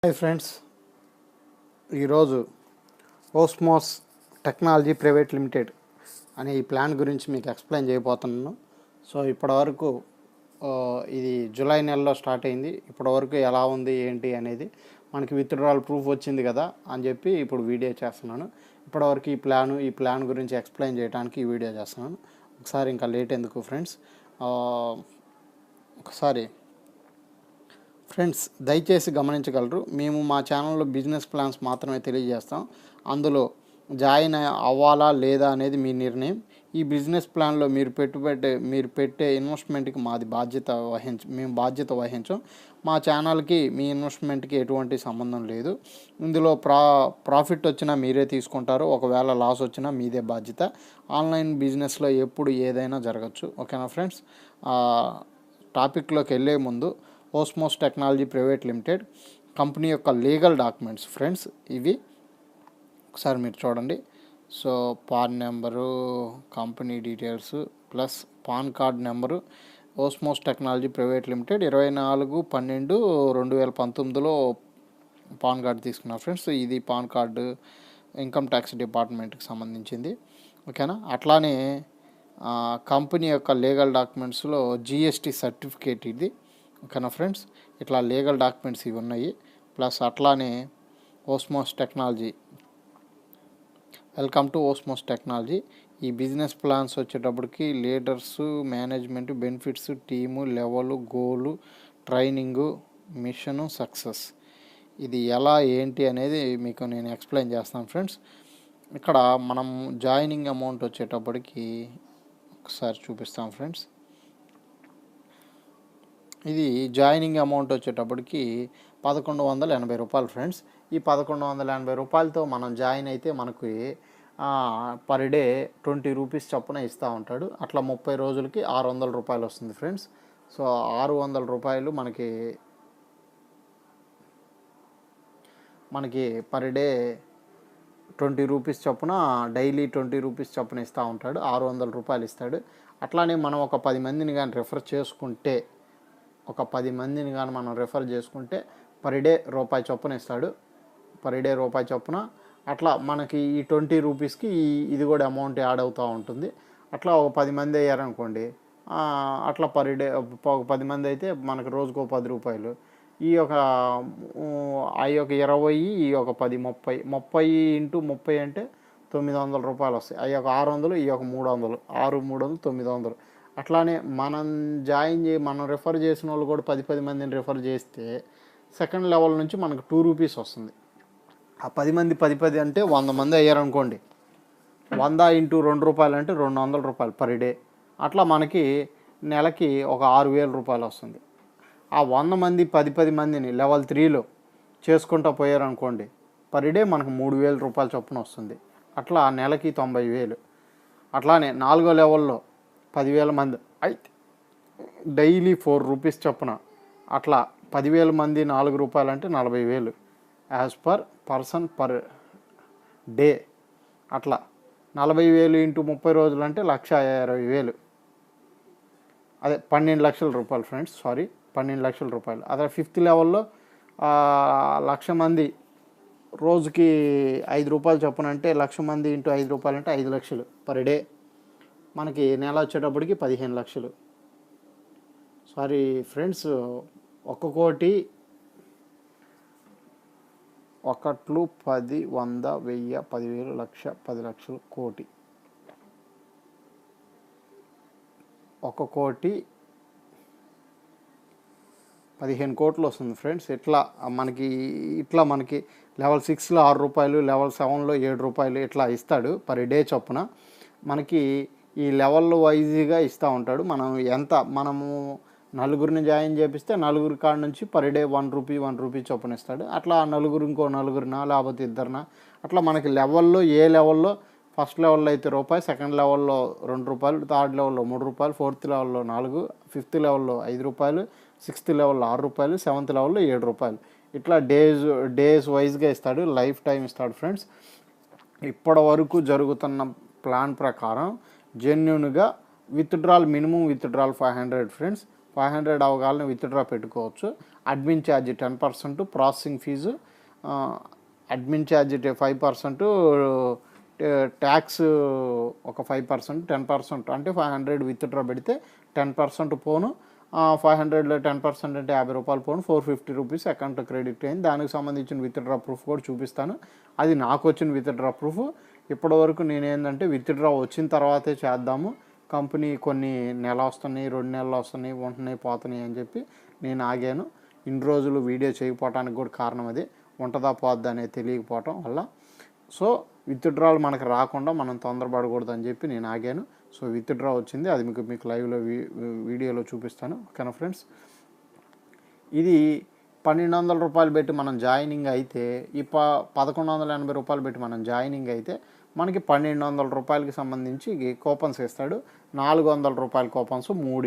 Hi friends, ఈరోజు ఓస్మోస్ technology private limited అనే ఈ ప్లాన్ గురించి మీకు ఎక్స్ప్లెయిన్ చేయబోతున్నాను. సో ఇప్పటివరకు ఇది జూలై నెలలో స్టార్ట్ అయింది. ఇప్పటివరకు ఎలా ఉంది ఏంటి అనేది మనకి విత్డ్రాల్ ప్రూఫ్ వచ్చింది కదా అని చెప్పి ఇప్పుడు వీడియో చేస్తున్నాను. ఇప్పటివరకు ఈ ప్లాన్ గురించి ఎక్స్ప్లెయిన్ చేయడానికి ఈ వీడియో చేస్తున్నాను. ఒకసారి ఇంకా లేట్ ఎందుకు ఫ్రెండ్స్, దయచేసి గమనించగలరు. మేము మా ఛానల్లో బిజినెస్ ప్లాన్స్ మాత్రమే తెలియజేస్తాం. అందులో జాయిన్ అవ్వాలా లేదా అనేది మీ నిర్ణయం. ఈ బిజినెస్ ప్లాన్లో మీరు పెట్టే ఇన్వెస్ట్మెంట్కి మేము బాధ్యత వహించం. మా ఛానల్కి మీ ఇన్వెస్ట్మెంట్కి ఎటువంటి సంబంధం లేదు. ఇందులో ప్రాఫిట్ వచ్చినా మీరే తీసుకుంటారు, ఒకవేళ లాస్ వచ్చినా మీదే బాధ్యత. ఆన్లైన్ బిజినెస్లో ఎప్పుడు ఏదైనా జరగచ్చు. ఓకేనా ఫ్రెండ్స్? టాపిక్లోకి వెళ్ళే ముందు Osmos technology private limited company యొక్క లీగల్ డాక్యుమెంట్స్ ఫ్రెండ్స్ ఇవి ఒకసారి మీరు చూడండి. So PAN number, company details plus PAN card number. Osmos technology private limited 24/12/2019లో పాన్ కార్డు తీసుకున్నారు ఫ్రెండ్స్. ఇది పాన్ కార్డు ఇన్కమ్ ట్యాక్స్ డిపార్ట్మెంట్కి సంబంధించింది. ఓకేనా? అట్లానే కంపెనీ యొక్క లీగల్ డాక్యుమెంట్స్లో జిఎస్టీ సర్టిఫికేట్ ఇది. ఓకేనా ఫ్రెండ్స్? ఇట్లా లీగల్ డాక్యుమెంట్స్ ఇవి ఉన్నాయి. ప్లస్ అట్లానే Osmos technology, welcome to Osmos technology. ఈ బిజినెస్ ప్లాన్స్ వచ్చేటప్పటికి leaders, management, benefits, team, level, goal, training, mission, success. ఇది ఎలా ఏంటి అనేది మీకు నేను ఎక్స్ప్లెయిన్ చేస్తాను ఫ్రెండ్స్. ఇక్కడ మనం జాయినింగ్ అమౌంట్ వచ్చేటప్పటికి ఒకసారి చూపిస్తాం ఫ్రెండ్స్. ఇది జాయినింగ్ అమౌంట్ వచ్చేటప్పటికి 1180 రూపాయలు ఫ్రెండ్స్. ఈ 1180 రూపాయలతో మనం జాయిన్ అయితే మనకి పర్ డే 20 రూపీస్ చొప్పున ఇస్తూ ఉంటాడు. అట్లా 30 రోజులకి 600 రూపాయలు వస్తుంది ఫ్రెండ్స్. సో 600 రూపాయలు మనకి పర్ డే 20 రూపీస్ చొప్పున డైలీ 20 రూపీస్ చొప్పున ఇస్తూ ఉంటాడు. 600 రూపాయలు ఇస్తాడు. అట్లానే మనం ఒక 10 మందిని కానీ మనం రెఫర్ చేసుకుంటే పర్ డే రూపాయి చొప్పున ఇస్తాడు. పర్ డే రూపాయి చొప్పున అట్లా మనకి ఈ 20 రూపీస్కి ఇది కూడా అమౌంట్ యాడ్ అవుతూ ఉంటుంది. అట్లా ఒక 10 మంది అయ్యారనుకోండి, అట్లా పర్ డే ఒక 10 మంది అయితే మనకు రోజుకో 10 రూపాయలు. ఈ యొక్క 20, ఈ యొక్క 10, 30 ఇంటూ 30 అంటే 900 రూపాయలు వస్తాయి. అవి ఒక 600, ఈ యొక్క 300, 300, 900. అట్లానే మనం రెఫర్ చేసిన వాళ్ళు కూడా 10 మందిని రెఫర్ చేస్తే సెకండ్ లెవెల్ నుంచి మనకు 2 రూపీస్ వస్తుంది. ఆ 10 మంది 10 అంటే 100 మంది అయ్యారనుకోండి, 100 ఇంటూ 2 రూపాయలు అంటే 200 రూపాయలు పర్ డే. అట్లా మనకి నెలకి ఒక 6000 రూపాయలు వస్తుంది. ఆ 100 మంది 10 మందిని లెవెల్ 3లో చేసుకుంటూ పోయారనుకోండి, పర్ డే మనకు 3000 రూపాయలు చొప్పున వస్తుంది. అట్లా నెలకి 90,000. అట్లానే 4వ లెవెల్లో 10,000 మంది అయితే డైలీ 4 రూపీస్ చొప్పున, అట్లా 10,000 మంది 4 రూపాయలు అంటే 40,000 as per person per day. అట్లా 40,000 ఇంటూ 30 రోజులు అంటే 1,20,000. అదే 12 లక్షల రూపాయలు ఫ్రెండ్స్. 12 లక్షల రూపాయలు. అదే 5th లెవెల్లో 1,00,000 మంది రోజుకి 5 రూపాయలు చొప్పున అంటే 1,00,000 మంది ఇంటూ 5 రూపాయలు అంటే 5 లక్షలు పర్ డే. మనకి నెల వచ్చేటప్పటికి 15 లక్షలు. ఫ్రెండ్స్, 1 కోటి 1, 10, 100, 1000, 10,000, లక్ష, 10 లక్షలు, కోటి. 1 కోటి 15 కోట్లు వస్తుంది ఫ్రెండ్స్. ఇట్లా మనకి లెవెల్ 6లో 6 రూపాయలు, లెవెల్ 7లో 7 రూపాయలు ఇట్లా ఇస్తాడు పర్ డే చొప్పున. మనకి ఈ లెవెల్ వైజ్గా ఇస్తూ ఉంటాడు. మనము నలుగురిని జాయిన్ చేపిస్తే నలుగురి కాడ నుంచి పర్ డే 1 రూపీ చొప్పున ఇస్తాడు. అట్లా నలుగురు ఇంకో నలుగురినా లేకపోతే ఇద్దరినా అట్లా మనకి లెవెల్లో ఏ లెవెల్లో ఫస్ట్ లెవెల్లో అయితే రూపాయి, సెకండ్ లెవెల్లో 2 రూపాయలు, థర్డ్ లెవెల్లో 3 రూపాయలు, 4th లెవెల్లో 4, 5th లెవెల్లో 5 రూపాయలు, 6th లెవెల్లో 6 రూపాయలు, 7th లెవెల్లో 7 రూపాయలు. ఇట్లా డేస్ వైజ్గా ఇస్తాడు. లైఫ్ టైం ఇస్తాడు ఫ్రెండ్స్. ఇప్పటి వరకు జరుగుతున్న ప్లాన్ ప్రకారం జెన్యున్గా మినిమం విత్డ్రాల్ 500 ఫ్రెండ్స్. 500 అవగానే విత్డ్రా పెట్టుకోవచ్చు. Admin charge 10%, processing fee, admin charge 5%, tax ఒక 5%, 10% అంటే 500 విత్డ్రా పెడితే 10% పోను, 500లో 10% అంటే 50 రూపాయలు పోను, 450 రూపీస్ అకౌంట్ క్రెడిట్ అయింది. దానికి సంబంధించిన విత్డ్రా ప్రూఫ్ కూడా చూపిస్తాను. అది నాకు వచ్చిన విత్డ్రా ప్రూఫ్. ఇప్పటివరకు నేనేంటంటే విత్డ్రా వచ్చిన తర్వాతే చేద్దాము, కంపెనీ కొన్ని నెల వస్తున్నాయి, 2 నెలలు వస్తున్నాయి, ఉంటున్నాయి పోతున్నాయి అని చెప్పి నేను ఆగాను. ఇన్ని రోజులు వీడియో చేయకపోవటానికి కూడా కారణం అది, ఉంటుందా పోద్దా అనేది తెలియకపోవటం వల్ల. సో విత్డ్రాలు మనకు రాకుండా మనం తొందరపడకూడదు అని చెప్పి నేను ఆగాను. సో విత్డ్రా వచ్చింది, అది మీకు లైవ్లో వీడియోలో చూపిస్తాను. ఓకేనా ఫ్రెండ్స్, ఇది 1200 రూపాయలు పెట్టి మనం జాయినింగ్ అయితే, ఈ 1180 రూపాయలు పెట్టి మనం జాయినింగ్ అయితే మనకి 1200 రూపాయలకి సంబంధించి కూపన్స్ ఇస్తాడు. 400 రూపాయల కూపన్స్ 3